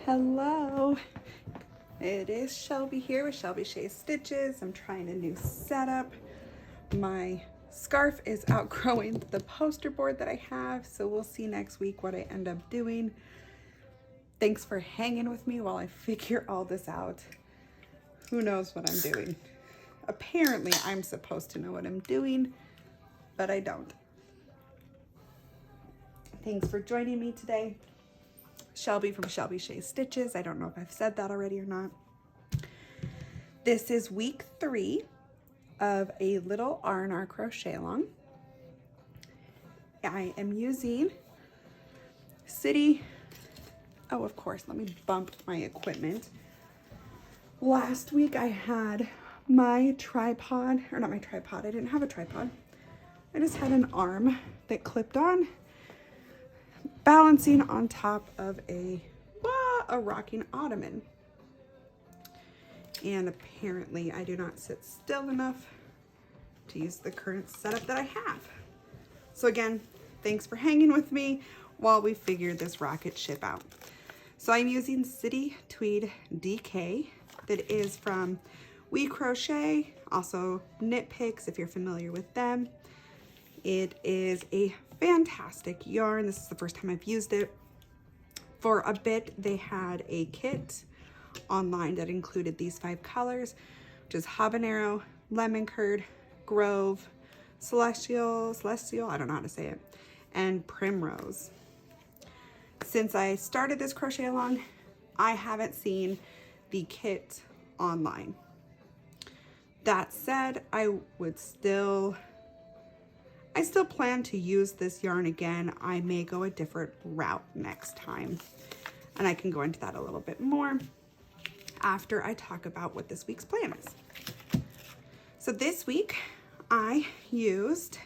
Hello, it is Shelby here with Shelby Shea Stitches. I'm trying a new setup. My scarf is outgrowing the poster board that I have, so we'll see next week what I end up doing. Thanks for hanging with me while I figure all this out. Who knows what I'm doing? Apparently I'm supposed to know what I'm doing, but I don't. Thanks for joining me today. Shelby from Shelby Shea Stitches. I don't know if I've said that already or not. This is week 3 of a little R&R crochet along. I am using City. Oh, of course, let me bump my equipment. Last week I had my tripod, or not my tripod, I didn't have a tripod. I just had an arm that clipped on, balancing on top of a rocking ottoman. And apparently I do not sit still enough to use the current setup that I have. So again, thanks for hanging with me while we figure this rocket ship out. So I'm using City Tweed DK that is from We Crochet, also Knit Picks if you're familiar with them. It is a fantastic yarn. This is the first time I've used it. For a bit, they had a kit online that included these 5 colors, which is Habanero, Lemon Curd, Grove, Celestial, I don't know how to say it, and Primrose. Since I started this crochet along, I haven't seen the kit online. That said, I still plan to use this yarn again. I may go a different route next time, and I can go into that a little bit more after I talk about what this week's plan is. So this week I used,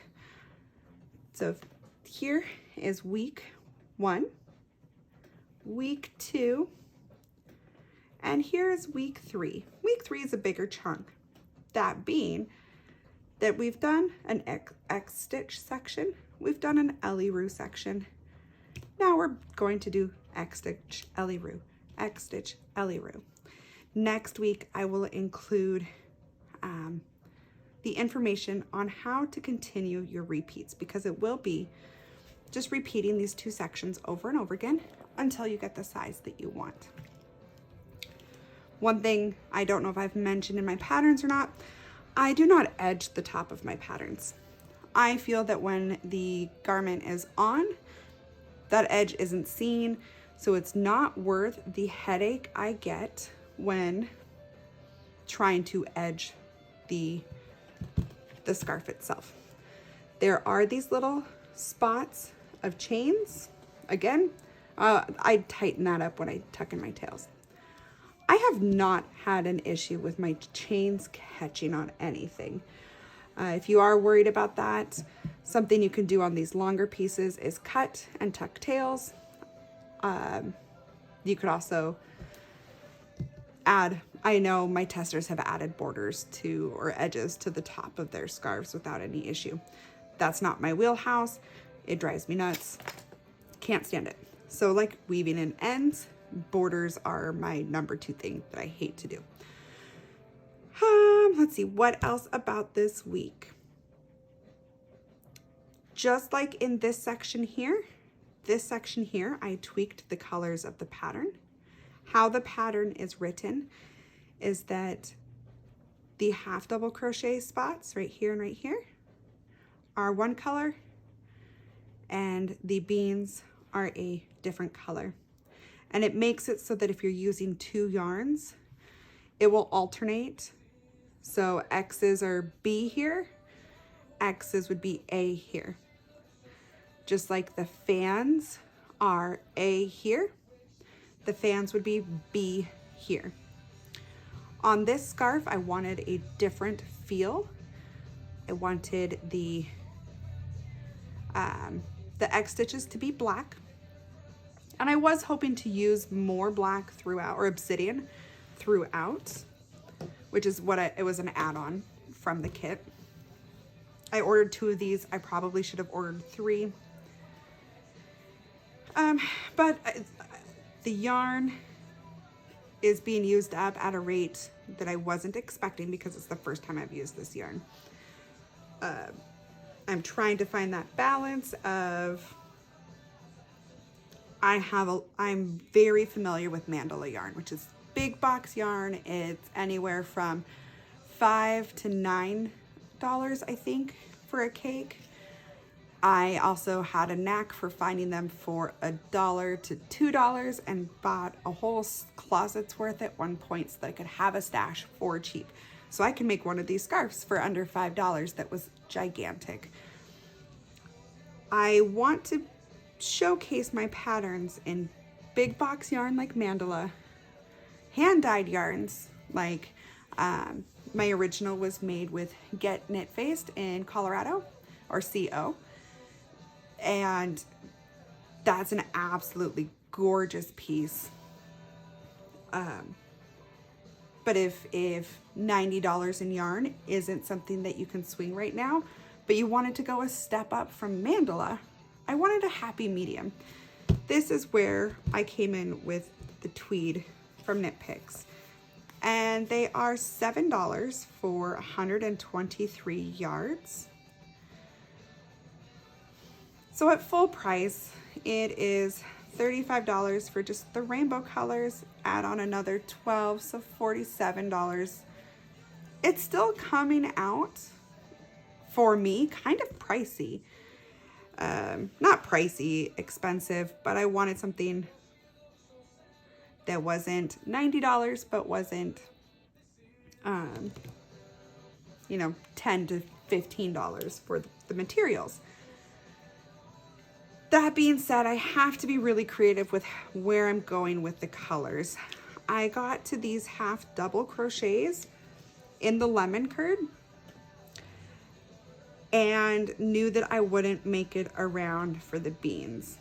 so here is week 1, week 2, and here is week 3. Week 3 is a bigger chunk, that being that we've done an X stitch section, we've done an Ellie-Roo section. Now we're going to do X stitch Ellie-Roo, X stitch Ellie-Roo. Next week I will include the information on how to continue your repeats, because it will be just repeating these 2 sections over and over again until you get the size that you want. One thing I don't know if I've mentioned in my patterns or not, I do not edge the top of my patterns. I feel that when the garment is on, that edge isn't seen, so it's not worth the headache I get when trying to edge the scarf itself. There are these little spots of chains. Again, I tighten that up when I tuck in my tails. I have not had an issue with my chains catching on anything. If you are worried about that, something you can do on these longer pieces is cut and tuck tails. You could also add, I know my testers have added borders to, or edges to the top of their scarves without any issue. That's not my wheelhouse. It drives me nuts. Can't stand it. So like weaving in ends, borders are my number 2 thing that I hate to do. Let's see, what else about this week? Just like in this section here, I tweaked the colors of the pattern. How the pattern is written is that the half double crochet spots right here and right here are one color, and the beans are a different color. And it makes it so that if you're using 2 yarns, it will alternate. So X's are B here, X's would be A here. Just like the fans are A here, the fans would be B here. On this scarf, I wanted a different feel. I wanted the X stitches to be black. And I was hoping to use more black throughout, or obsidian throughout, which is what it was an add-on from the kit. I ordered 2 of these. I probably should have ordered 3. But the yarn is being used up at a rate that I wasn't expecting because it's the first time I've used this yarn. I'm trying to find that balance of, I'm very familiar with mandala yarn, which is big box yarn. It's anywhere from $5 to $9, I think, for a cake. I also had a knack for finding them for $1 to $2 and bought a whole closet's worth at one point so that I could have a stash for cheap. So I can make one of these scarves for under $5 that was gigantic. I want to showcase my patterns in big box yarn like mandala, hand-dyed yarns like my original was made with Get Knit Faced in Colorado, or CO. And that's an absolutely gorgeous piece. But if $90 in yarn isn't something that you can swing right now, but you wanted to go a step up from mandala, I wanted a happy medium. This is where I came in with the Tweed from Knit Picks. And they are $7 for 123 yards. So at full price, it is $35 for just the rainbow colors, add on another $12, so $47. It's still coming out, for me, kind of pricey. Not pricey, expensive, but I wanted something that wasn't $90, but wasn't, you know, $10 to $15 for the materials. That being said, I have to be really creative with where I'm going with the colors. I got to these half double crochets in the lemon curd and knew that I wouldn't make it around for the beans.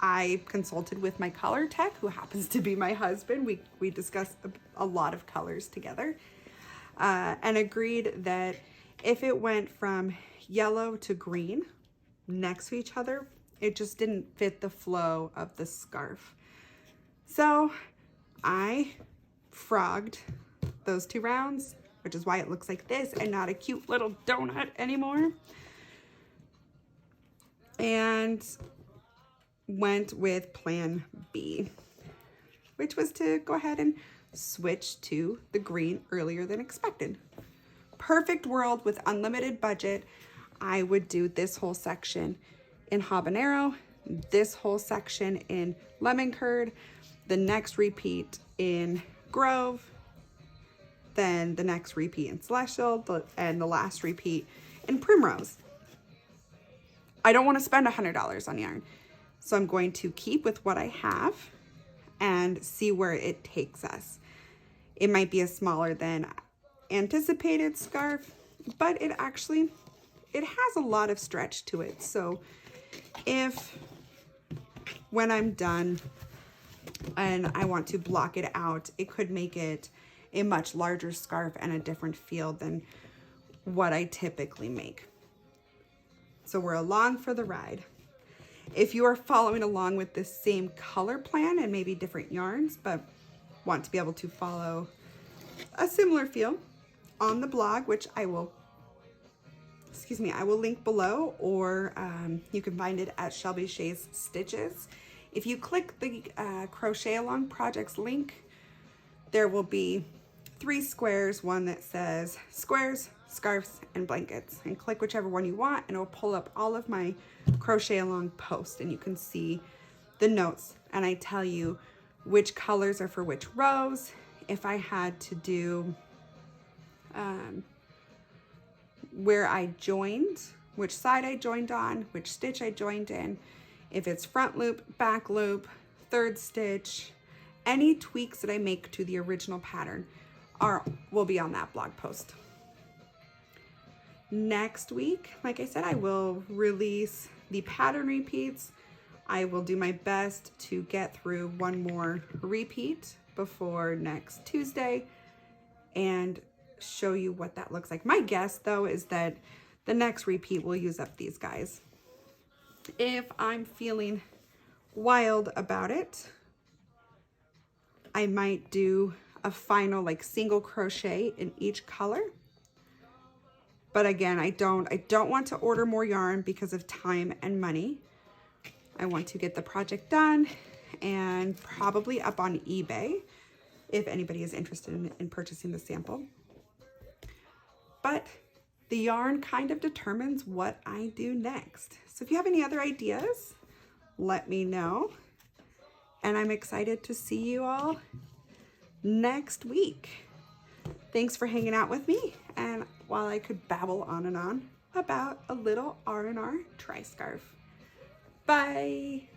I consulted with my color tech, who happens to be my husband. We discussed a lot of colors together and agreed that if it went from yellow to green next to each other, it just didn't fit the flow of the scarf. So I frogged those two rounds, which is why it looks like this and not a cute little donut anymore. And went with plan B, which was to go ahead and switch to the green earlier than expected. Perfect world with unlimited budget. I would do this whole section in habanero, this whole section in lemon curd, the next repeat in grove, then the next repeat in celestial, and the last repeat in primrose. I don't want to spend $100 on yarn, so I'm going to keep with what I have and see where it takes us. It might be a smaller than anticipated scarf, but it has a lot of stretch to it. So if when I'm done and I want to block it out, it could make it a much larger scarf and a different feel than what I typically make. So we're along for the ride. If you are following along with the same color plan and maybe different yarns, but want to be able to follow a similar feel on the blog, which I will link below, or you can find it at Shelby Shay's Stitches. If you click the Crochet Along Projects link, there will be 3 squares, one that says squares, scarves, and blankets, and click whichever one you want and it will pull up all of my Crochet Along posts and you can see the notes, and I tell you which colors are for which rows. If I had to do where I joined, which side I joined on, which stitch I joined in, if it's front loop, back loop, third stitch, any tweaks that I make to the original pattern will be on that blog post. Next week, like I said, I will release the pattern repeats. I will do my best to get through one more repeat before next Tuesday and show you what that looks like. My guess though is that the next repeat will use up these guys. If I'm feeling wild about it, I might do a final like single crochet in each color. But again, I don't want to order more yarn because of time and money. I want to get the project done and probably up on eBay if anybody is interested in purchasing the sample. But the yarn kind of determines what I do next. So if you have any other ideas, let me know. And I'm excited to see you all next week. Thanks for hanging out with me. And while I could babble on and on about a little R&R tri-scarf. Bye.